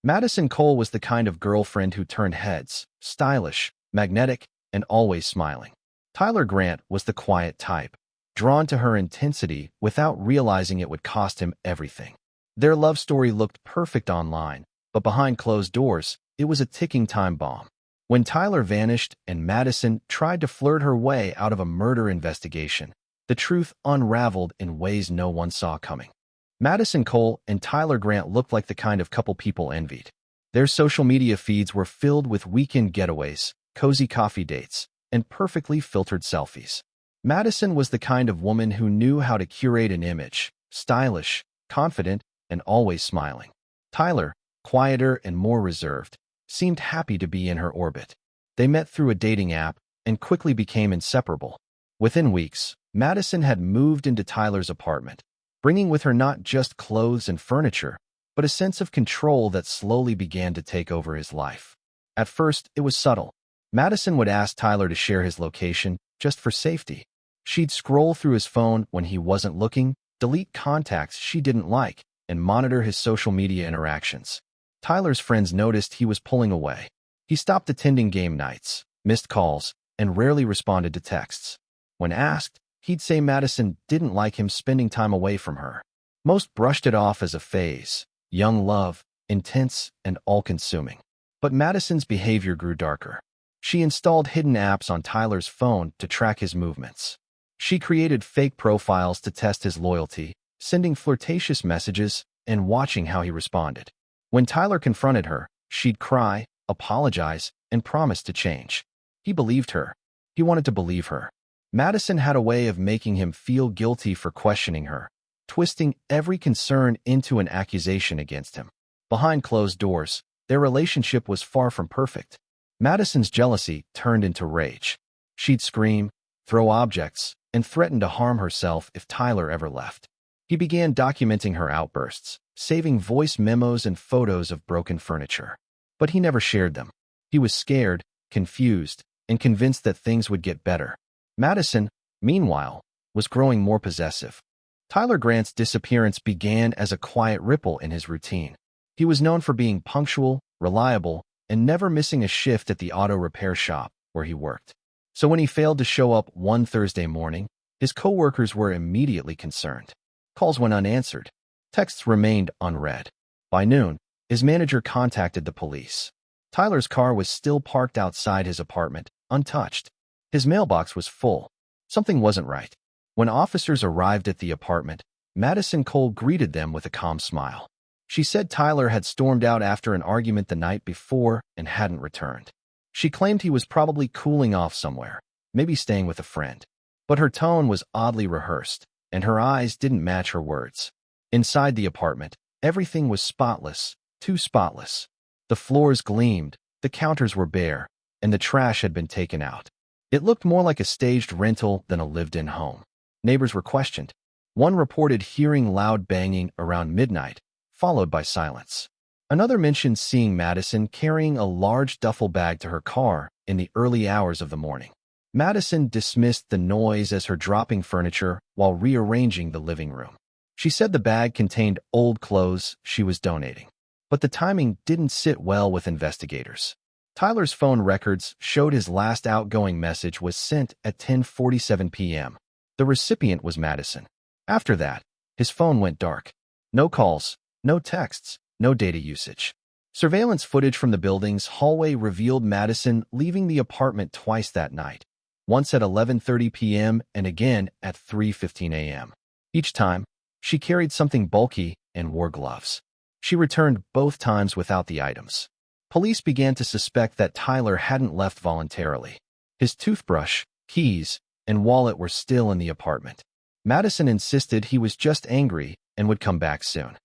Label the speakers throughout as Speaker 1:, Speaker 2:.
Speaker 1: Madison Cole was the kind of girlfriend who turned heads, stylish, magnetic, and always smiling. Tyler Grant was the quiet type, drawn to her intensity without realizing it would cost him everything. Their love story looked perfect online, but behind closed doors, it was a ticking time bomb. When Tyler vanished and Madison tried to flirt her way out of a murder investigation, the truth unraveled in ways no one saw coming. Madison Cole and Tyler Grant looked like the kind of couple people envied. Their social media feeds were filled with weekend getaways, cozy coffee dates, and perfectly filtered selfies. Madison was the kind of woman who knew how to curate an image, stylish, confident, and always smiling. Tyler, quieter and more reserved, seemed happy to be in her orbit. They met through a dating app and quickly became inseparable. Within weeks, Madison had moved into Tyler's apartment, bringing with her not just clothes and furniture, but a sense of control that slowly began to take over his life. At first, it was subtle. Madison would ask Tyler to share his location just for safety. She'd scroll through his phone when he wasn't looking, delete contacts she didn't like, and monitor his social media interactions. Tyler's friends noticed he was pulling away. He stopped attending game nights, missed calls, and rarely responded to texts. When asked, he'd say Madison didn't like him spending time away from her. Most brushed it off as a phase, young love, intense and all-consuming. But Madison's behavior grew darker. She installed hidden apps on Tyler's phone to track his movements. She created fake profiles to test his loyalty, sending flirtatious messages and watching how he responded. When Tyler confronted her, she'd cry, apologize, and promise to change. He believed her. He wanted to believe her. Madison had a way of making him feel guilty for questioning her, twisting every concern into an accusation against him. Behind closed doors, their relationship was far from perfect. Madison's jealousy turned into rage. She'd scream, throw objects, and threaten to harm herself if Tyler ever left. He began documenting her outbursts, saving voice memos and photos of broken furniture. But he never shared them. He was scared, confused, and convinced that things would get better. Madison, meanwhile, was growing more possessive. Tyler Grant's disappearance began as a quiet ripple in his routine. He was known for being punctual, reliable, and never missing a shift at the auto repair shop where he worked. So when he failed to show up one Thursday morning, his coworkers were immediately concerned. Calls went unanswered. Texts remained unread. By noon, his manager contacted the police. Tyler's car was still parked outside his apartment, untouched. His mailbox was full. Something wasn't right. When officers arrived at the apartment, Madison Cole greeted them with a calm smile. She said Tyler had stormed out after an argument the night before and hadn't returned. She claimed he was probably cooling off somewhere, maybe staying with a friend. But her tone was oddly rehearsed, and her eyes didn't match her words. Inside the apartment, everything was spotless, too spotless. The floors gleamed, the counters were bare, and the trash had been taken out. It looked more like a staged rental than a lived-in home. Neighbors were questioned. One reported hearing loud banging around midnight, followed by silence. Another mentioned seeing Madison carrying a large duffel bag to her car in the early hours of the morning. Madison dismissed the noise as her dropping furniture while rearranging the living room. She said the bag contained old clothes she was donating. But the timing didn't sit well with investigators. Tyler's phone records showed his last outgoing message was sent at 10:47 p.m. The recipient was Madison. After that, his phone went dark. No calls, no texts, no data usage. Surveillance footage from the building's hallway revealed Madison leaving the apartment twice that night, once at 11:30 p.m. and again at 3:15 a.m. Each time, she carried something bulky and wore gloves. She returned both times without the items. Police began to suspect that Tyler hadn't left voluntarily. His toothbrush, keys, and wallet were still in the apartment. Madison insisted he was just angry and would come back soon.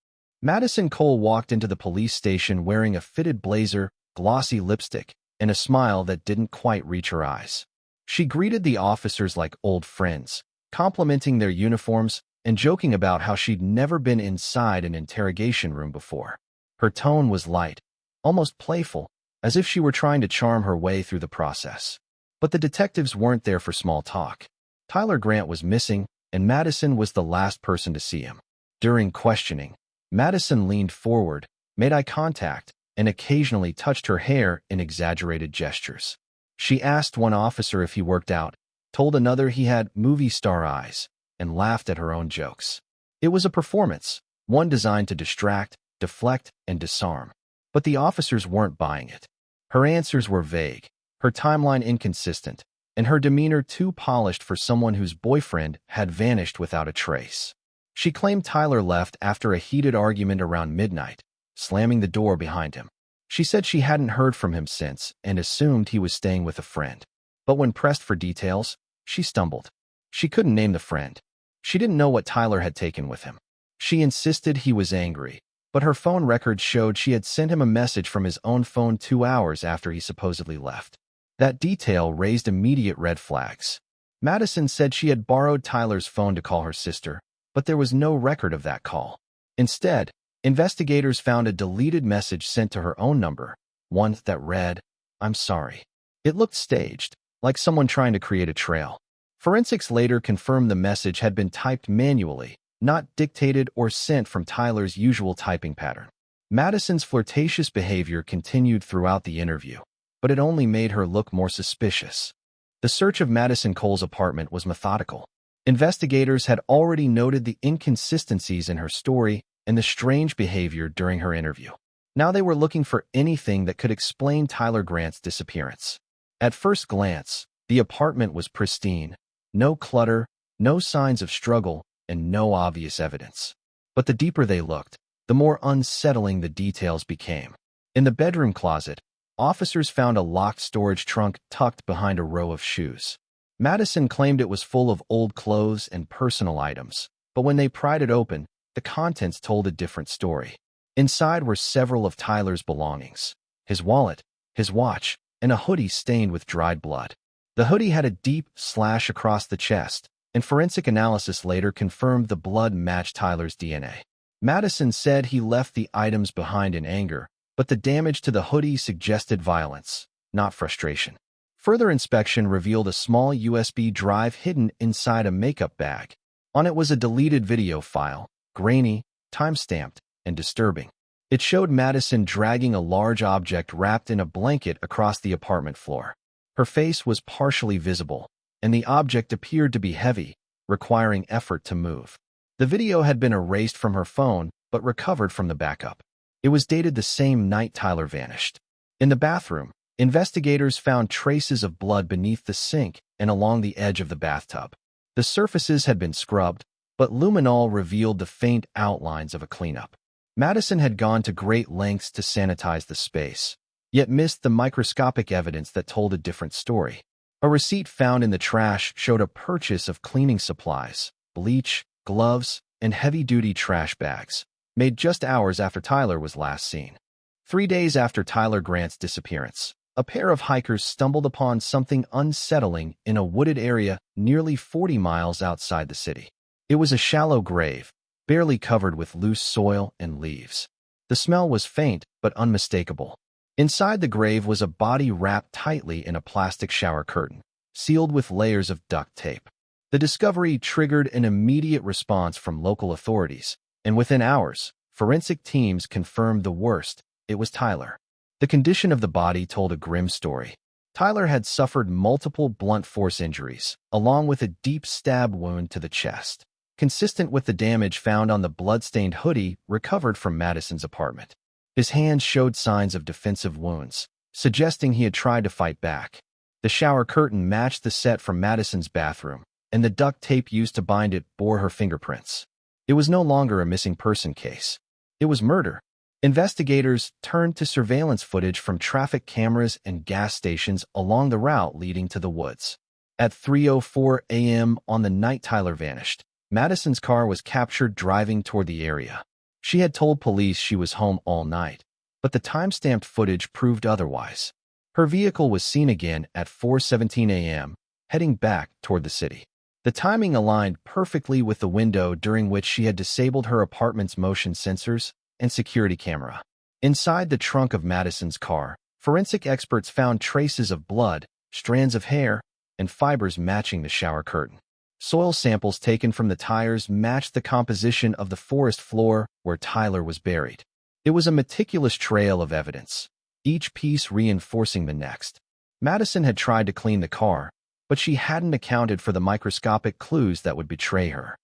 Speaker 1: Madison Cole walked into the police station wearing a fitted blazer, glossy lipstick, and a smile that didn't quite reach her eyes. She greeted the officers like old friends, complimenting their uniforms and joking about how she'd never been inside an interrogation room before. Her tone was light, almost playful, as if she were trying to charm her way through the process. But the detectives weren't there for small talk. Tyler Grant was missing, and Madison was the last person to see him. During questioning, Madison leaned forward, made eye contact, and occasionally touched her hair in exaggerated gestures. She asked one officer if he worked out, told another he had movie star eyes, and laughed at her own jokes. It was a performance, one designed to distract, deflect, and disarm. But the officers weren't buying it. Her answers were vague, her timeline inconsistent, and her demeanor too polished for someone whose boyfriend had vanished without a trace. She claimed Tyler left after a heated argument around midnight, slamming the door behind him. She said she hadn't heard from him since and assumed he was staying with a friend. But when pressed for details, she stumbled. She couldn't name the friend. She didn't know what Tyler had taken with him. She insisted he was angry, but her phone records showed she had sent him a message from his own phone 2 hours after he supposedly left. That detail raised immediate red flags. Madison said she had borrowed Tyler's phone to call her sister, but there was no record of that call. Instead, investigators found a deleted message sent to her own number, one that read, "I'm sorry." It looked staged, like someone trying to create a trail. Forensics later confirmed the message had been typed manually, not dictated or sent from Tyler's usual typing pattern. Madison's flirtatious behavior continued throughout the interview, but it only made her look more suspicious. The search of Madison Cole's apartment was methodical. Investigators had already noted the inconsistencies in her story and the strange behavior during her interview. Now they were looking for anything that could explain Tyler Grant's disappearance. At first glance, the apartment was pristine. No clutter, no signs of struggle, and no obvious evidence. But the deeper they looked, the more unsettling the details became. In the bedroom closet, officers found a locked storage trunk tucked behind a row of shoes. Madison claimed it was full of old clothes and personal items, but when they pried it open, the contents told a different story. Inside were several of Tyler's belongings: his wallet, his watch, and a hoodie stained with dried blood. The hoodie had a deep slash across the chest, and forensic analysis later confirmed the blood matched Tyler's DNA. Madison said he left the items behind in anger, but the damage to the hoodie suggested violence, not frustration. Further inspection revealed a small USB drive hidden inside a makeup bag. On it was a deleted video file, grainy, time-stamped, and disturbing. It showed Madison dragging a large object wrapped in a blanket across the apartment floor. Her face was partially visible, and the object appeared to be heavy, requiring effort to move. The video had been erased from her phone, but recovered from the backup. It was dated the same night Tyler vanished. In the bathroom, investigators found traces of blood beneath the sink and along the edge of the bathtub. The surfaces had been scrubbed, but luminol revealed the faint outlines of a cleanup. Madison had gone to great lengths to sanitize the space, yet missed the microscopic evidence that told a different story. A receipt found in the trash showed a purchase of cleaning supplies, bleach, gloves, and heavy-duty trash bags, made just hours after Tyler was last seen. 3 days after Tyler Grant's disappearance, a pair of hikers stumbled upon something unsettling in a wooded area nearly 40 miles outside the city. It was a shallow grave, barely covered with loose soil and leaves. The smell was faint but unmistakable. Inside the grave was a body wrapped tightly in a plastic shower curtain, sealed with layers of duct tape. The discovery triggered an immediate response from local authorities, and within hours, forensic teams confirmed the worst: it was Tyler. The condition of the body told a grim story. Tyler had suffered multiple blunt force injuries, along with a deep stab wound to the chest, consistent with the damage found on the blood-stained hoodie recovered from Madison's apartment. His hands showed signs of defensive wounds, suggesting he had tried to fight back. The shower curtain matched the set from Madison's bathroom, and the duct tape used to bind it bore her fingerprints. It was no longer a missing person case. It was murder. Investigators turned to surveillance footage from traffic cameras and gas stations along the route leading to the woods. At 3:04 a.m. on the night Tyler vanished, Madison's car was captured driving toward the area. She had told police she was home all night, but the time-stamped footage proved otherwise. Her vehicle was seen again at 4:17 a.m., heading back toward the city. The timing aligned perfectly with the window during which she had disabled her apartment's motion sensors and security camera. Inside the trunk of Madison's car, forensic experts found traces of blood, strands of hair, and fibers matching the shower curtain. Soil samples taken from the tires matched the composition of the forest floor where Tyler was buried. It was a meticulous trail of evidence, each piece reinforcing the next. Madison had tried to clean the car, but she hadn't accounted for the microscopic clues that would betray her.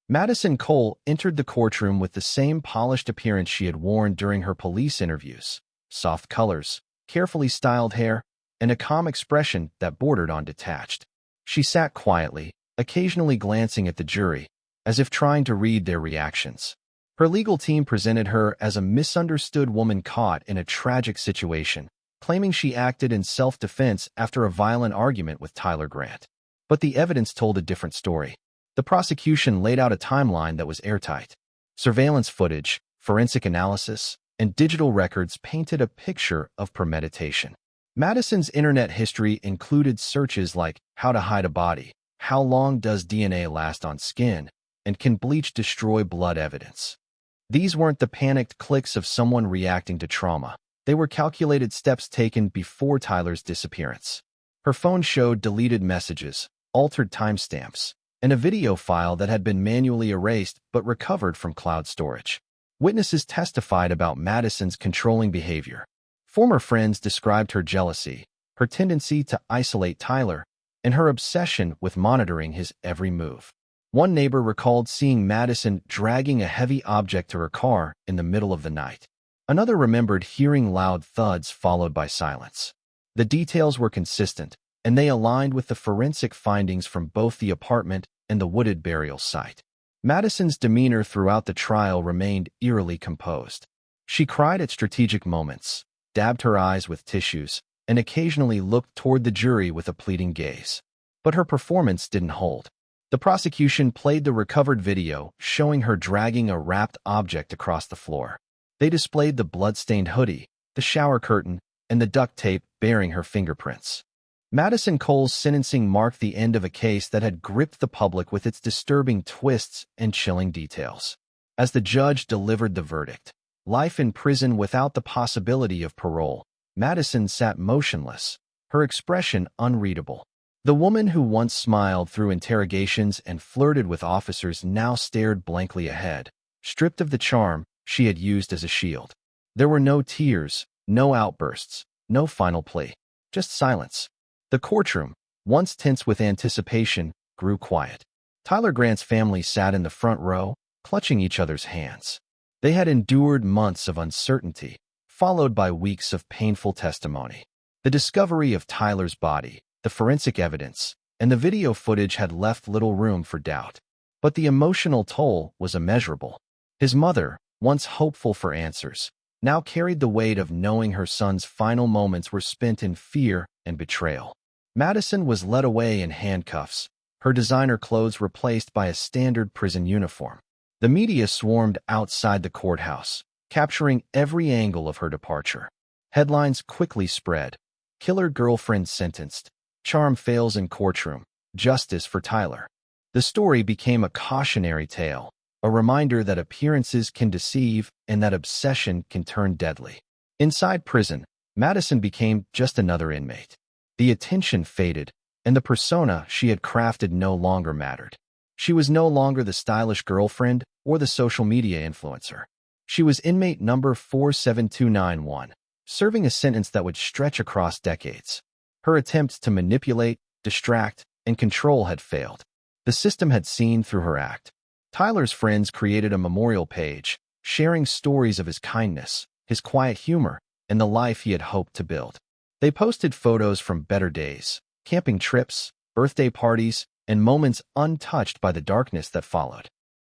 Speaker 1: Madison Cole entered the courtroom with the same polished appearance she had worn during her police interviews: soft colors, carefully styled hair, and a calm expression that bordered on detached. She sat quietly, occasionally glancing at the jury, as if trying to read their reactions. Her legal team presented her as a misunderstood woman caught in a tragic situation, claiming she acted in self-defense after a violent argument with Tyler Grant. But the evidence told a different story. The prosecution laid out a timeline that was airtight. Surveillance footage, forensic analysis, and digital records painted a picture of premeditation. Madison's internet history included searches like how to hide a body, how long does DNA last on skin, and can bleach destroy blood evidence. These weren't the panicked clicks of someone reacting to trauma. They were calculated steps taken before Tyler's disappearance. Her phone showed deleted messages, altered timestamps, and a video file that had been manually erased but recovered from cloud storage. Witnesses testified about Madison's controlling behavior. Former friends described her jealousy, her tendency to isolate Tyler, and her obsession with monitoring his every move. One neighbor recalled seeing Madison dragging a heavy object to her car in the middle of the night. Another remembered hearing loud thuds followed by silence. The details were consistent, and they aligned with the forensic findings from both the apartment and the wooded burial site. Madison's demeanor throughout the trial remained eerily composed. She cried at strategic moments, dabbed her eyes with tissues, and occasionally looked toward the jury with a pleading gaze. But her performance didn't hold. The prosecution played the recovered video showing her dragging a wrapped object across the floor. They displayed the blood-stained hoodie, the shower curtain, and the duct tape bearing her fingerprints. Madison Cole's sentencing marked the end of a case that had gripped the public with its disturbing twists and chilling details. As the judge delivered the verdict, life in prison without the possibility of parole, Madison sat motionless, her expression unreadable. The woman who once smiled through interrogations and flirted with officers now stared blankly ahead, stripped of the charm she had used as a shield. There were no tears, no outbursts, no final plea, just silence. The courtroom, once tense with anticipation, grew quiet. Tyler Grant's family sat in the front row, clutching each other's hands. They had endured months of uncertainty, followed by weeks of painful testimony. The discovery of Tyler's body, the forensic evidence, and the video footage had left little room for doubt. But the emotional toll was immeasurable. His mother, once hopeful for answers, now carried the weight of knowing her son's final moments were spent in fear and betrayal. Madison was led away in handcuffs, her designer clothes replaced by a standard prison uniform. The media swarmed outside the courthouse, capturing every angle of her departure. Headlines quickly spread: "Killer girlfriend sentenced," "Charm fails in courtroom," "Justice for Tyler." The story became a cautionary tale, a reminder that appearances can deceive and that obsession can turn deadly. Inside prison, Madison became just another inmate. The attention faded, and the persona she had crafted no longer mattered. She was no longer the stylish girlfriend or the social media influencer. She was inmate number 47291, serving a sentence that would stretch across decades. Her attempts to manipulate, distract, and control had failed. The system had seen through her act. Tyler's friends created a memorial page, sharing stories of his kindness, his quiet humor, and the life he had hoped to build. They posted photos from better days, camping trips, birthday parties, and moments untouched by the darkness that followed.